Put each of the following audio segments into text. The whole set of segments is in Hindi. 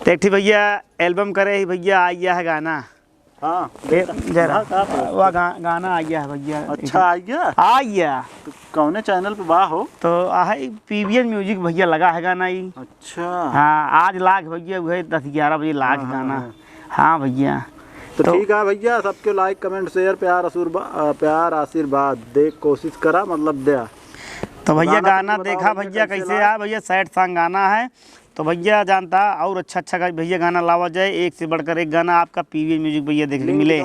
तो एक भैया एल्बम करे भैया आ गया है गाना। हाँ जरा वह गाना आ गया है भैया। अच्छा आ गया तो कौने चैनल पे बा हो? तो PVN म्यूजिक भैया लगा है गाना ही। अच्छा हाँ आज लाग भैया वही 10-11 बजे लाग गाना। हाँ भैया तो ठीक है भैया, सबके लाइक कमेंट शेयर प्यार आशीर्वाद दे कोशिश करा मतलब दे। तो भैया गाना देखा भैया कैसे है भैया, सैड सॉन्ग गाना है तो भैया जानता और अच्छा भैया गाना लावा जाए, एक से बढ़कर एक गाना आपका PVN म्यूजिक भैया देखने मिले।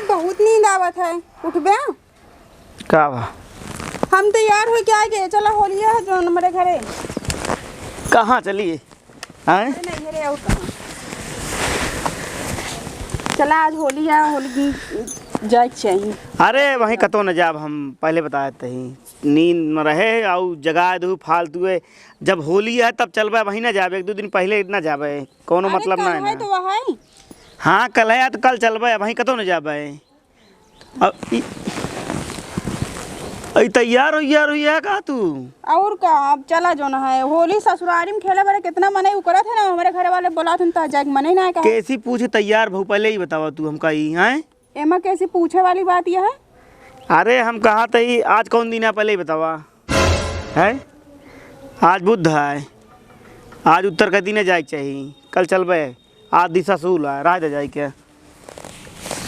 बहुत नींद आवत है, उठबे का हम तैयार हो क्या गए? चलो होलिया है जो हमारे घरे। कहाँ चलिए? चला आज होली है, होली जाए चाहिए। अरे वहीं कतो न जाब, हम पहले बताए थे नींद में रहे और जगा दू फालतू है। जब होली है तब चलबे, वहीं ना जाबे, 1-2 दिन पहले ना जाबे, कोनो मतलब ना है तो वही। हाँ कल है तो कल चलबे, वहीं कतो न जाबे। तैयार हो का तू? और का अब चला जो ना है होली ससुरारी में खेले बड़े कितना मने करा थे ना, हमारे घर वाले बोला थे तो जाके मने ना का। कैसी पूछे तैयार बहु पहले ही बतावा तू हमका ही हैं? एमा कैसी पूछे वाली बात यह है? अरे हम कहा था आज कौन दिन है पहले ही बतावा है। आज बुध है, आज उत्तर का दिन जाए चाहिए, कल चलबे। आज दिशा सूल है, रात जाए क्या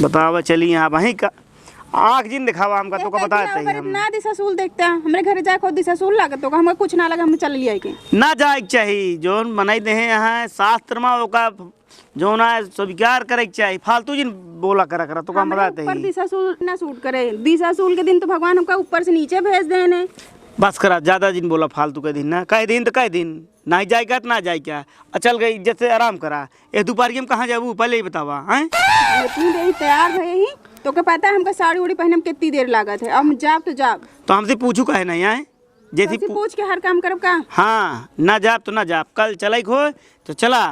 बतावा चली यहाँ वहीं का आँख जिन दिखावा हमका तो का बताते हैं। ना दिशा सूल देखते हैं हमारे घर जाए खुद दिशा सूल लगे तो हमको कुछ ना लगे, हम चल लिया के ना जाए चाहिए। जो बनाई दे यहाँ शास्त्र में ओका जो ना स्वीकार करे चाहिए, फालतू जिन बोला करा तो हम बताते हैं। दिशा सूल ना सूट करे, दिशा सूल के दिन तो भगवान हमका ऊपर से नीचे भेज देने। बस करा ज्यादा दिन बोला फालतू के दिन ना, कई दिन तो कई दिन ना जाए क्या तो ना जाए क्या, चल गई जैसे आराम करा। ये दोपहर हम कहाँ जाबू पहले ही बतावा हैं? इतनी देर तैयार भये ही तो क्या पता है हमका साड़ी उड़ी पहने में कितनी देर लागत है। अब हम जाब तो जाब, तो हमसे पूछू कहे नहीं आए जैसी पूछ के हर काम करब का। हाँ ना जाब तो ना जाब, कल चल खो तो चला,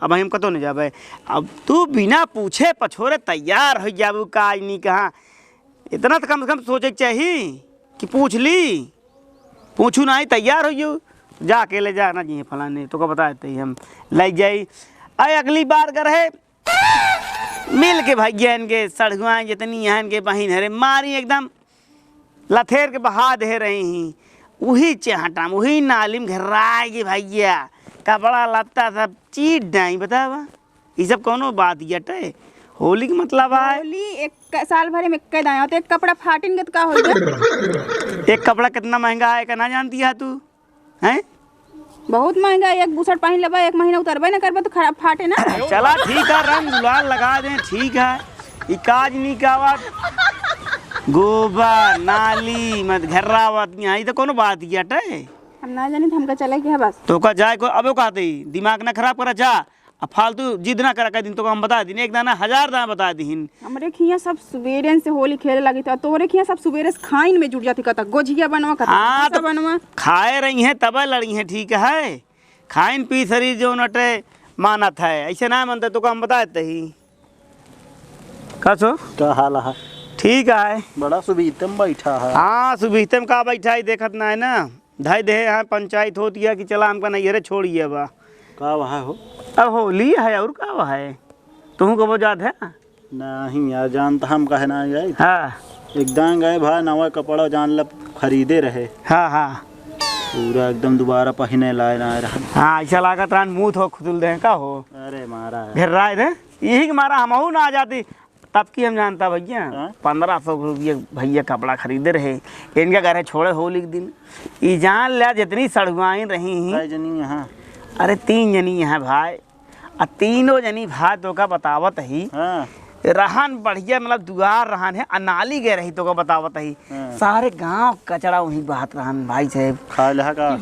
अब हम कतो नहीं जाबे। अब तू बिना पूछे पछोरे तैयार हो जाबू का नहीं कहाँ, इतना तो कम से कम सोचे चाहिए कि पूछ ली। पूछू ना ही तैयार हो जाऊ, जा अकेले जाना चाहिए फलाने तो का बताते हम लग जाई। अरे अगली बार कर है मिल के भैया इनके सड़गुआएँ जितनी यहाँ इनके बहिन हरे मारी एकदम लथेर के बहा दे रही हैं, वही चहटा वही नाली में घर्राएगी भैया, कपड़ा लत्ता सब चीट डाई बतावा। ये सब कोनो बात यटे होली का मतलब है। होली एक साल भर में एक दाया तो एक कपड़ा फाटेंगे तो का हो जाए। एक कपड़ा कितना महंगा है ना जानती है तू हैं? बहुत महंगा, एक बुसट पहन लेबा एक महीना उतरबे ना करबे तो खराब फाटे ना। चला ठीक है, रंग गुलाल लगा दें ठीक है, ये काज नहीं कावत गोबर नाली मत घर्रावत यहाँ तो कोनो बात यटे। हम ना जानी हमका चले के है बस तो का जाए को अब कहते दिमाग ना खराब करा जा, अब फालतू जिद ना करा दिन तो हम बता दी एक दाना 1000 दाना बता दी। हमरे खिया सब सुबेरे से होली खेले लगी था, तोरे खिया सब सुबेरे से खाइन में जुट जाती कता गोजिया बनवा कता। हाँ तो बनवा खाए रही हैं तब लड़ी हैं ठीक है, खाइन पी शरीर जो नटे मानत है, ऐसे ना मानते तो हम बताते ही। कसो क्या हाल है? ठीक है, बड़ा सुबीतम बैठा है। हाँ सुबीतम का बैठा ही देखत ना है ना, ढाई दे यहाँ पंचायत होती है कि चला हमका नहीं रे छोड़िए बा का वहाँ हो। अब होली है और का है तुम को याद है? नहीं यार जानता हम कहे ना यार। हाँ एकदम गए भाई नवा कपड़ा जान लब खरीदे रहे। हाँ हाँ पूरा एकदम दोबारा पहने लाए ना रहा। हाँ ऐसा लागत रान मुँह हो खुदुल दे का हो। अरे मारा है फिर राय दे यही के मारा हम ना आ जाती तब की हम जानता भैया। 1500 रुपये भैया कपड़ा खरीदे रहे, इनके घर छोड़े होली के दिन ये जान लिया जितनी सड़गुआई रही हैं। यहाँ अरे 3 जनी यहाँ भाई, और तीनों जनी भाई तो का बतावत ही। हाँ। रहन बढ़िया मतलब दुआर रहन है, अनाली गए रही तो का बतावत ही। हाँ। सारे गांव कचरा वहीं बात रहन भाई साहब।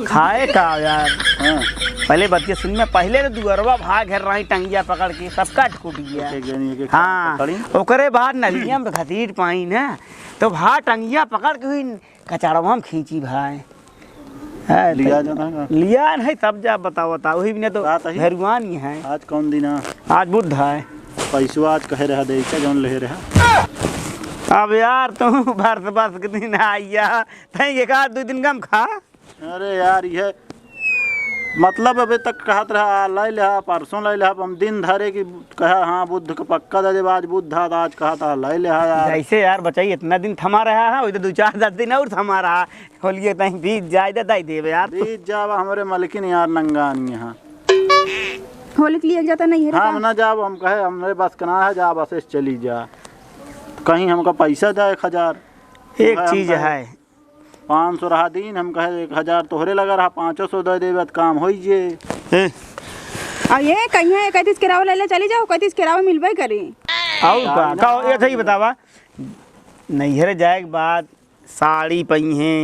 खाए का यार। हाँ। पहले बतिया सुन में पहले तो दुअरवा भाग घर रही टंगिया पकड़ के सब काट कूट गया। हाँ ओकरे बाद नलिया में घसीट पाई ना तो भा टंगिया पकड़ के हुई कचड़वा में खींची भाई। लिया नहीं तब जा बताओ वही भी नहीं तो भगवान ही है। आज कौन दिन है? आज बुध है। पैसवा आज कहे रहा दे जौन ले रहा अब यार तुम बरस के दिन आइया तई एक आध 2 दिन कम खा। अरे यार ये मतलब अभी तक कहत रहा लै लिहा परसों लै लिहा हम दिन धरे की कहा हाँ बुध का पक्का दे आज बुध था आज कहा था लै लिहा यार। जैसे यार बचाई इतना दिन थमा रहा है वही तो 2-4 दिन और थमा रहा खोलिए तई बीत जाए दे देवे यार। बीत जावा हमारे मलकिन यार नंगानी यहाँ होली के लिए जाता नहीं है रे हम ना जाब हम कहे हमारे बस कना है जा बस चली जा कहीं हमका पैसा दे 1000 एक चीज है 500 रहा दिन हम कहे 1000 तोहरे लगा रहा 500 दे देवे तो काम हो जे। और ये कहीं 31 किरावा ले ले चली जाओ 31 किरावा मिलबे करी। और का ये सही बतावा नैहर जाए के बाद साड़ी पई हैं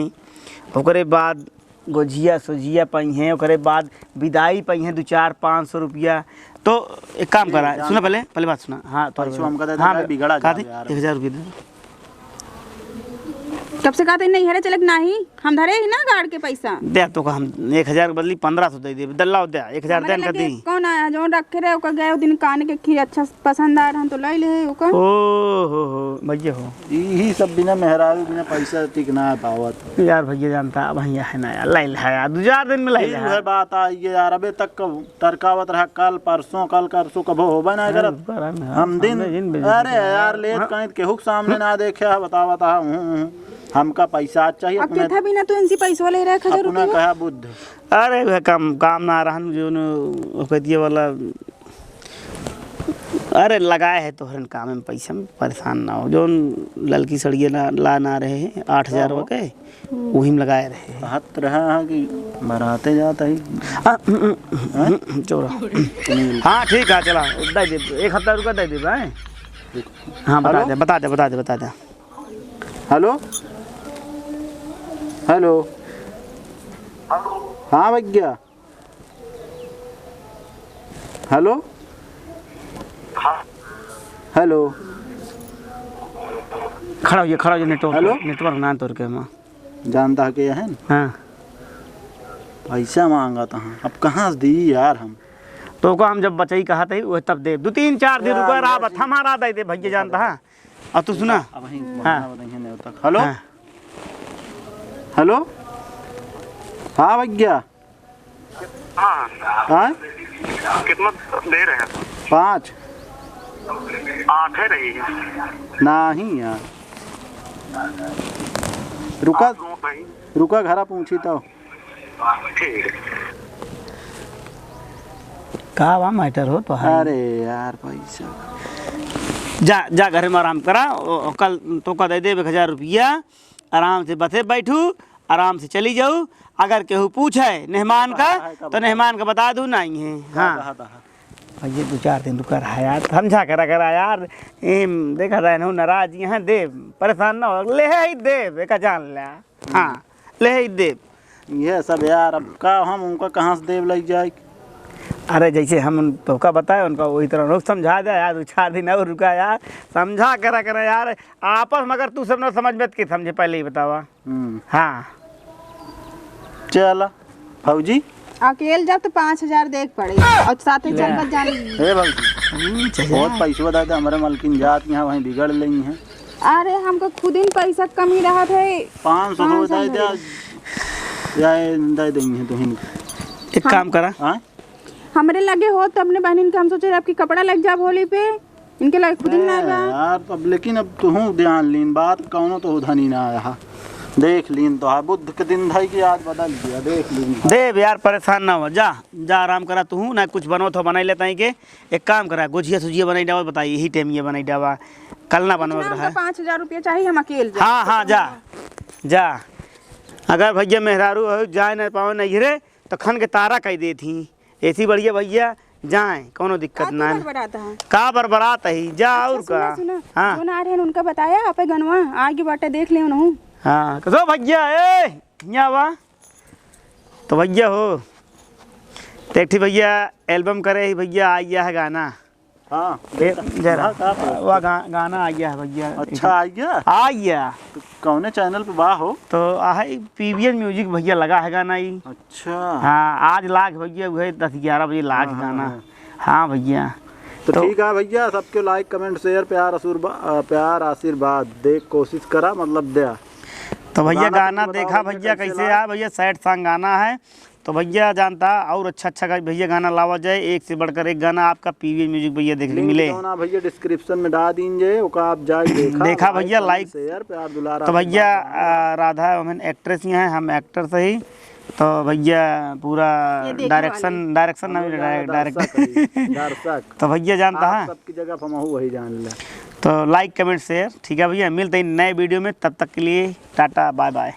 ओकरे बाद गोझिया सोझिया पई हैं ओकरे बाद विदाई पई हैं 2-4-500 रुपया। तो एक काम करा सुना पहले बात सुना। हाँ तो पैसों हमका दे दे बिगड़ा जा यार 1000 रुपया दे कब से कहते नहीं है चलक नहीं हम धरे ही ना गाड़ के पैसा दे तो हम 1000 के बदली 1500 दे दे दल्ला दे 1000 देन कर दी। कौन आया जो रखे रहे ओकर गए दिन कान के खीर अच्छा पसंद आ रहा तो ले ले ओकर। ओ हो भैया हो यही सब बिना मेहरारू बिना पैसा टिकना है पावत यार भैया जानता भैया है ना यार लै यार 2-4 दिन में लै है बात आई है यार अबे तक तरकावत रहा कल परसों कबो होबे ना करत हम दिन अरे यार लेट कहीं केहू के सामने ना देखे बतावता हमका पैसा चाहिए अब के था बिना तू इनसे पैसा ले रहा 1000 अपना रुपया। कहा बुद्ध अरे वह काम ना रहन जो कहती वाला अरे लगाए है तो हरन काम में पैसा में परेशान ना हो जो ललकी सड़िए ला ना रहे हैं 8000 रुपये के वही में लगाए रहे हैं। हाथ रहा है कि बराते जाता ही चोरा। हाँ ठीक है चला दे दे 1 हफ्ता रुका दे दे भाई। हाँ बता दे। हेलो हेलो हाँ भैया हेलो हेलो खड़ा हो नेटवर्क ना तोड़ के माँ जानता है कि है ना हाँ पैसा मांगा था अब कहाँ से दी यार हम तो को हम जब बचाई कहा था वो तब दे 2-3-4 दिन रुका रहा हमारा दे भैया जानता है। अब तू सुना हाँ हेलो हेलो हाँ भैया हाँ कितना दे रहे हैं 5 8 है रही है नहीं यार रुका घरा पूछी तो ठीक है कहा वहाँ मैटर हो तो है। अरे यार पैसा जा घर में आराम करा कल तो का दे दे 1000 रुपया आराम से बसे बैठू आराम से चली जाऊँ। अगर केहू पूछे मेहमान का तो मेहमान का बता दूँ नहीं है। हाँ भैया 2-4 दिन रुका रहा यार समझा करा यार देखा रहे न नाराज यहाँ दे परेशान ना हो ले ही दे का जान लिया। हाँ ले ही दे ये सब यार अब का हम उनका कहाँ से देव लग जाए। अरे जैसे हम तो का बताए उनका वही तरह रोक समझा दे यार 2-4 दिन और रुका यार समझा करा यार आपस में अगर तू सब ना समझ में के समझे पहले ही बतावा। हाँ चल फौजी अकेले जब तो 5000 देख पड़े और साथ ही चल जान हे भौजी बहुत पैसा बता दे हमारे मलकिन जात यहाँ वहीं बिगड़ रही हैं। अरे हमको खुद ही पैसा कमी रहा थे 500 हो जाए दे देंगे तुम एक काम करा हाँ हमारे लगे हो तो अपने बहन के हम सोचे आपकी कपड़ा लग जा होली पे इनके लगे खुद ही ना यार अब लेकिन अब तू ध्यान लीन बात कौनो तो धनी ना आया देख लीन तो हाँ बुद्ध के दिन भाई की आज बदल दिया देख लीन दे यार परेशान ना हो जा आराम करा तू ना कुछ बनो तो बनाई लेता है के एक काम करा गुजिया सुजिया बनाई डावा बताइए यही टाइम ये बनाई डावा कल ना बनवा रहा है 5000 रुपया चाहिए हम अकेले हाँ जा अगर भैया मेहरारू हो जाए ना पाओ नहीं रे तो खन के तारा कह दे थी ऐसी बढ़िया भैया जाए कोनो दिक्कत ना है का बरबरात ही जा और का हाँ आ रहे उनका बताया आप गनवा आगे बाटे देख ले उन्हों हाँ कसो भैया यहाँ वा तो भैया हो देखी भैया एल्बम करे ही भैया आ गया है गाना। हाँ जरा वह गाना आ गया है भैया। अच्छा आ गया तो कौने चैनल पे बा हो तो PVN म्यूजिक भैया लगा है गाना ही। अच्छा हाँ आज लाग भैया वही 10-11 बजे लाग गाना। हाँ भैया तो ठीक है भैया, सबके लाइक कमेंट शेयर प्यार आशीर्वाद देख कोशिश करा, मतलब दिया। तो भैया गाना बताओ देखा भैया भैया कैसे कैसे लगा? है भैया, सैड सॉन्ग गाना है। तो भैया जानता और अच्छा भैया गाना लावा जाए, एक से बढ़कर एक गाना आपका पीवी म्यूजिक भैया देखने लिंक मिले। जो ना भैया डिस्क्रिप्शन में डाल दीजिए, ओका आप जाए देखा भैया, लाइक शेयर प्यार दुलारा। तो भैया राधा वमन एक्ट्रेस ही हैं, हम एक्टर से ही। तो भैया पूरा डायरेक्शन डायरेक्ट दर्शक तो भैया जानता है सबकी जगह फमाहू वही जान ले। तो लाइक कमेंट शेयर, ठीक है भैया, मिलते हैं नए वीडियो में, तब तक के लिए टाटा बाय बाय।